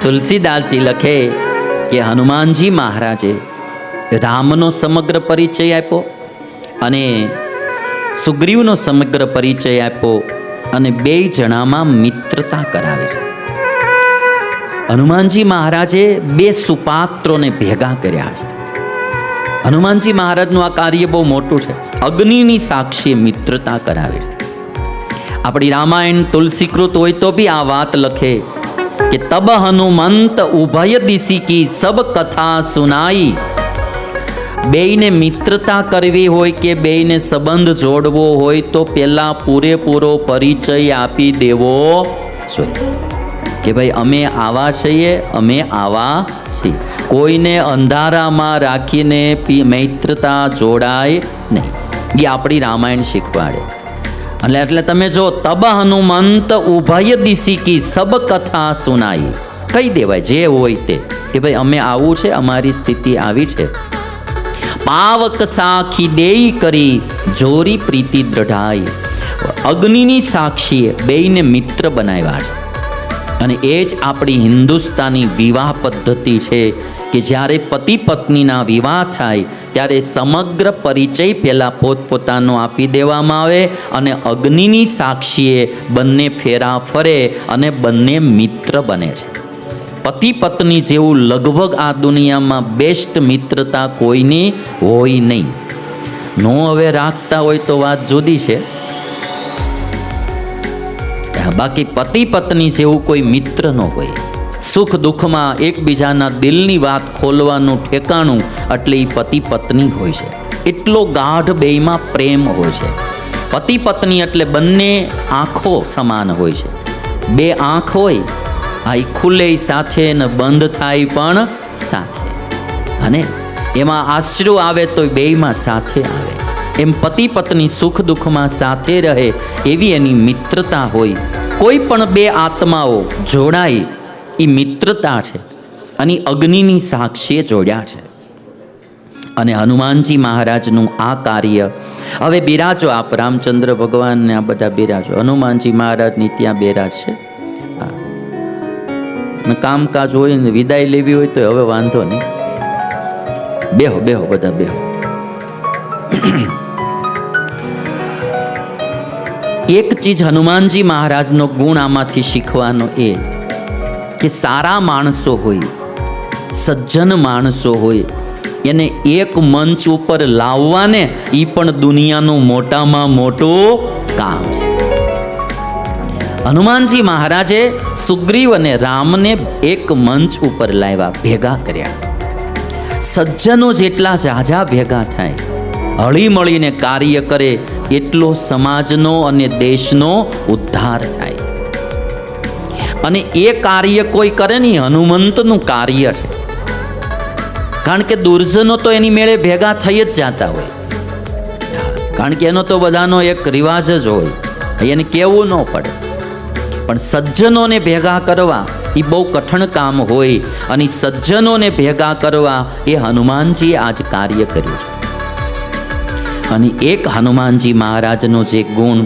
તુલસીદાસજી લખે કે હનુમાનજી મહારાજે રામનો સમગ્ર પરિચય આપ્યો અને સુગ્રીવનો સમગ્ર પરિચય આપ્યો અને બે જણામાં મિત્રતા કરાવી છે. હનુમાનજી મહારાજે બે સુપાત્રોને ભેગા કર્યા છે. હનુમાનજી મહારાજનું આ કાર્ય બહુ મોટું છે. અગ્નિની સાક્ષીએ મિત્રતા કરાવી છે. આપણી રામાયણ તુલસીકૃત હોય તો બી આ વાત લખે કે તબ હનુમંત ઉભય દિશી કી સબ કથા સુનાઈ. બેયને મિત્રતા કરવી હોય કે બેયને સંબંધ જોડવો હોય તો પેલા પૂરેપૂરો પરિચય આપી દેવો જોઈએ કે ભાઈ અમે આવા છીએ, અમે આવા છીએ. કોઈને અંધારામાં રાખીને મિત્રતા જોડાય નહીં. એ આપણી રામાયણ શીખવાડે. એટલે તમે જો તબ હનુમંત ઉભય દિશી કી સબ કથા સુનાઈ, કહી દેવાય જે હોય તે કે ભાઈ અમે આવું છે, અમારી સ્થિતિ આવી છે. પાવક સાખી દેઈ કરી જોરી પ્રીતિ દ્રઢાઈ. અગ્નિની સાક્ષીએ બેયને મિત્ર બનાવ્યા છે. અને એ જ આપણી હિન્દુસ્તાની વિવાહ પદ્ધતિ છે કે જ્યારે પતિ પત્નીના વિવાહ થાય ત્યારે સમગ્ર પરિચય પહેલાં પોતપોતાનો આપી દેવામાં આવે અને અગ્નિની સાક્ષીએ બંને ફેરા ફરે અને બંને મિત્ર બને છે. પતિ પત્ની જેવું લગભગ આ દુનિયામાં બેસ્ટ મિત્રતા કોઈની હોય નહીં. નો હવે રાખતા હોય તો વાત જુદી છે, બાકી પતિ પત્ની જેવું કોઈ મિત્ર ન હોય. સુખ દુઃખમાં એકબીજાના દિલની વાત ખોલવાનું ઠેકાણું એટલે એ પતિ પત્ની હોય છે. એટલો ગાઢ બેયમાં પ્રેમ હોય છે. પતિ પત્ની એટલે બંને આંખો સમાન હોય છે. બે આંખ હોય, આ ખુલે સાથે ને બંધ થાય પણ સાથે, અને એમાં આશરો આવે તો બેયમાં સાથે આવે. એમ પતિ પત્ની સુખ દુઃખમાં સાથે રહે એવી એની મિત્રતા હોય. કોઈ પણ બે આત્માઓ જોડાય એ મિત્રતા છે અને અગ્નિની સાક્ષીએ જોડ્યા છે. અને હનુમાનજી મહારાજનું આ કાર્ય હવે બિરાજો આપ રામચંદ્ર ભગવાનને આ બધા બિરાજો. હનુમાનજી મહારાજની ત્યાં બિરાજ છે. કામકાજ હોય ને વિદાય લેવી હોય તો હવે વાંધો નહીં, બેહો બેહો બધા બેહો. એક ચીજ હનુમાનજી મહારાજનો ગુણ આમાંથી શીખવાનો એ કે સારા માણસો હોય, સજ્જન માણસો હોય, એને એક મંચ ઉપર લાવવાને એ પણ દુનિયાનું મોટામાં મોટું કામ છે. હનુમાનજી મહારાજે સુગ્રીવ અને રામને એક મંચ ઉપર લાવ્યા, ભેગા કર્યા. સજ્જનો જેટલા ઝાઝા ભેગા થાય, હળી મળીને કાર્ય કરે એટલો સમાજનો અને દેશનો ઉદ્ધાર થાય. અને એ કાર્ય કોઈ કરે નહીં, હનુમંતનું કાર્ય છે. કારણ કે દુર્જનો તો એની મેળે ભેગા થઈ જ જતા હોય, કારણ કે એનો તો બધાનો એક રિવાજ જ હોય, એને કહેવું ન પડે. પણ સજ્જનોને ભેગા કરવા એ બહુ કઠણ કામ હોય, અને સજ્જનોને ભેગા કરવા એ હનુમાનજીએ આજ કાર્ય કર્યું છે. અને એક હનુમાનજી મહારાજનો જે ગુણ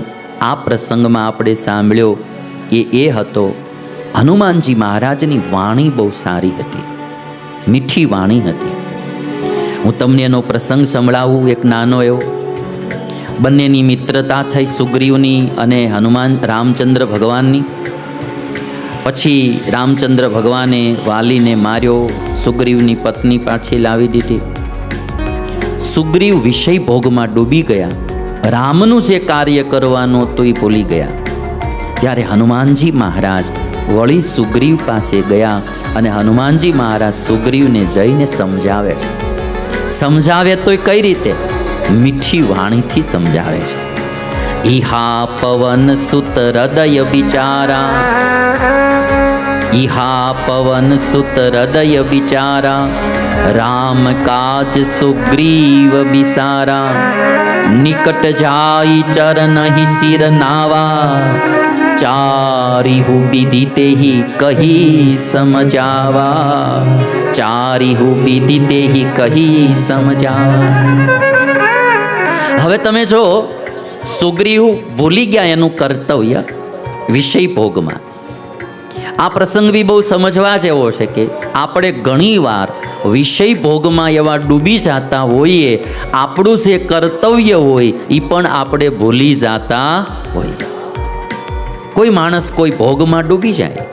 આ પ્રસંગમાં આપણે સાંભળ્યો એ હતો, હનુમાનજી મહારાજની વાણી બહુ સારી હતી, મીઠી વાણી હતી. હું તમને એનો પ્રસંગ સંભળાવું, એક નાનો એવો. બંનેની મિત્રતા થઈ, સુગ્રીવની અને રામચંદ્ર ભગવાનની. પછી રામચંદ્ર ભગવાને વાલીને માર્યો, સુગ્રીવની પત્ની પાછી લાવી દીધી. સુગ્રીવ વિષય ભોગમાં ડૂબી ગયા, રામનું જે કાર્ય કરવાનું હતું એ ભૂલી ગયા. ત્યારે હનુમાનજી મહારાજ વળી સુગ્રીવ પાસે ગયા અને હનુમાનજી મહારાજ સુગ્રીવને જઈને સમજાવે છે. સમજાવે તો કઈ રીતે? મીઠી વાણીથી સમજાવે છે. ઈહા પવન સુત હૃદય બિચારા, ઈહા પવન સુત હૃદય બિચારા, રામ કાજ સુગ્રીવ બિસારા, નિકટ જાય ચરણ શિર નાવા, ચારિહુ વિધિ તેહી કહી સમજાવા, ચારિહુ વિધિ તેહી કહી સમજાવા. હવે તમે જો સુગ્રીવ ભૂલી ગયા એનું કર્તવ્ય વિષય ભોગમાં, આ પ્રસંગ બી બહુ સમજવા જેવો છે કે આપણે ઘણીવાર વિષય ભોગમાં એવા ડૂબી જતા હોઈએ, આપણું જે કર્તવ્ય હોય એ પણ આપણે ભૂલી જતા હોઈએ. કોઈ માણસ કોઈ ભોગમાં ડૂબી જાય,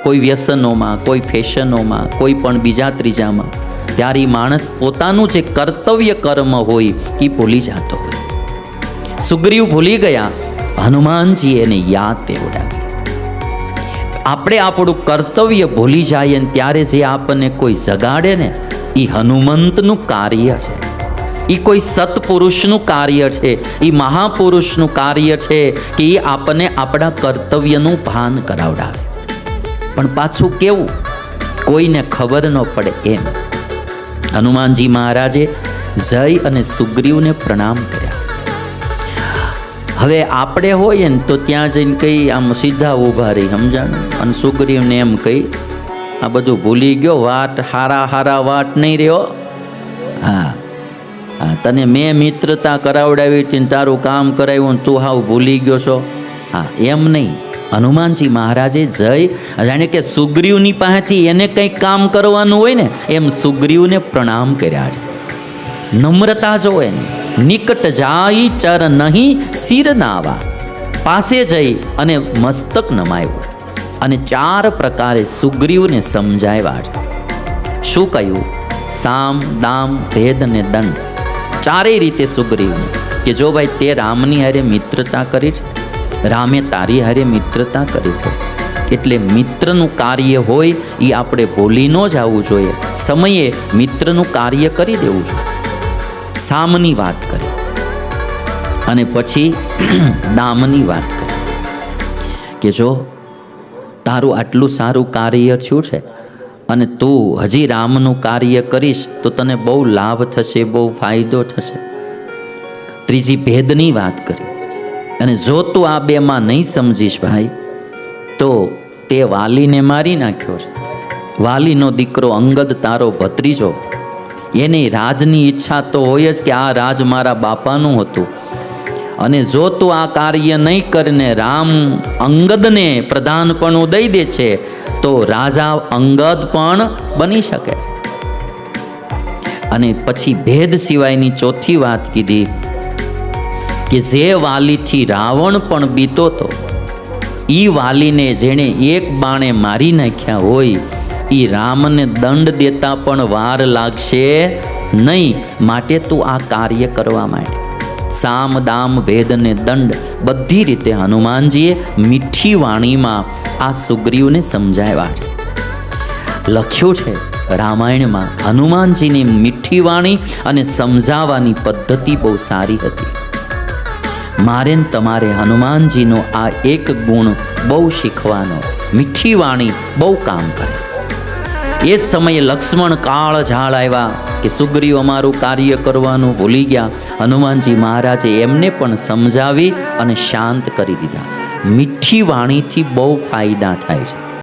કોઈ વ્યસનોમાં, કોઈ ફેશનોમાં, કોઈ પણ બીજા ત્રીજામાં, ત્યારે માણસ પોતાનું જે કર્તવ્ય કર્મ હોય એ ભૂલી જતો હોય. સુગ્રીવ ભૂલી ગયા, હનુમાનજી એને યાદ દેવડાવી. આપણે આપણું કર્તવ્ય ભૂલી જાય ને ત્યારે જે આપણને કોઈ જગાડે ને એ હનુમંતનું કાર્ય છે, એ કોઈ સત્પુરુષનું કાર્ય છે, એ મહાપુરુષનું કાર્ય છે કે એ આપણને આપણા કર્તવ્યનું ભાન કરાવડાવે. પણ પાછું કેવું, કોઈને ખબર ન પડે એમ. હનુમાનજી મહારાજે જય અને સુગ્રીવને પ્રણામ કર્યા. હવે આપણે હોઈએ ને તો ત્યાં જઈને કહી આમ સીધા ઊભા રહી, સમજાણ, અને સુગ્રીવને એમ કહી આ બધું ભૂલી ગયો, વાટ હારા વાટ નહીં રહ્યો. હા, તને મેં મિત્રતા કરાવડાવી હતી, તારું કામ કરાવ્યું ને તું હાવ ભૂલી ગયો છો. હા, એમ નહીં. હનુમાનજી મહારાજે જય, જાણે કે સુગ્રીવની પાસેથી એને કંઈક કામ કરવાનું હોય ને એમ સુગ્રીવને પ્રણામ કર્યા છે. નમ્રતા જોવે ને, નિકટ જાય ચર નહીં શિર નાવા, પાસે જઈ અને મસ્તક નમાયું અને 4 પ્રકારે સુગ્રીવને સમજાવ્યા છે. શું કહ્યું? સામ, દામ, ભેદ અને દંડ. 4 રીતે સુગ્રીવને કે જો ભાઈ તે રામની હારે મિત્રતા કરી છે, રામે તારી હારે મિત્રતા કરી છે, એટલે મિત્રનું કાર્ય હોય એ આપણે ભૂલી ન જવું જોઈએ. સમયે મિત્રનું કાર્ય કરી દેવું જોઈએ. સામની વાત કરી અને પછી દામની વાત કરી કે જો તારું આટલું સારું કાર્ય થયું છે અને તું હજી રામનું કાર્ય કરીશ તો તને બહુ લાભ થશે, બહુ ફાયદો થશે. ત્રીજી ભેદની વાત કરી અને જો તું આ બેમાં નહીં સમજીશ ભાઈ તો તે વાલીને મારી નાખ્યો છે. વાલીનો દીકરો અંગદ તારો ભત્રીજો, એની રાજની ઈચ્છા તો હોય જ કે આ રાજ મારા બાપાનું હતું, અને જો તું આ કાર્ય નહીં કરીને રામ અંગદને પ્રધાનપણું દઈ દે છે તો રાજા અંગદ પણ બની શકે. અને પછી ભેદ સિવાયની ચોથી વાત કીધી કે જે વાલીથી રાવણ પણ બીતો હતો, એ વાલીને જેણે એક બાણે મારી નાખ્યા હોય એ રામને દંડ દેતા પણ વાર લાગશે નહીં. માટે તું આ કાર્ય કરવા માંડ. સામ, દામ, ભેદ અને દંડ બધી રીતે હનુમાનજીએ મીઠી વાણીમાં આ સુગ્રીવને સમજાવ્યા છે. લખ્યું છે રામાયણમાં, હનુમાનજીની મીઠી વાણી અને સમજાવવાની પદ્ધતિ બહુ સારી હતી. મારે ને તમારે હનુમાનજીનો આ એક ગુણ બહુ શીખવાનો. મીઠી વાણી બહુ કામ કરે. એ જ સમયે લક્ષ્મણ કાળ ઝાળ આવ્યા કે સુગ્રીવ અમારું કાર્ય કરવાનું ભૂલી ગયા. હનુમાનજી મહારાજે એમને પણ સમજાવી અને શાંત કરી દીધા. મીઠી વાણીથી બહુ ફાયદા થાય છે.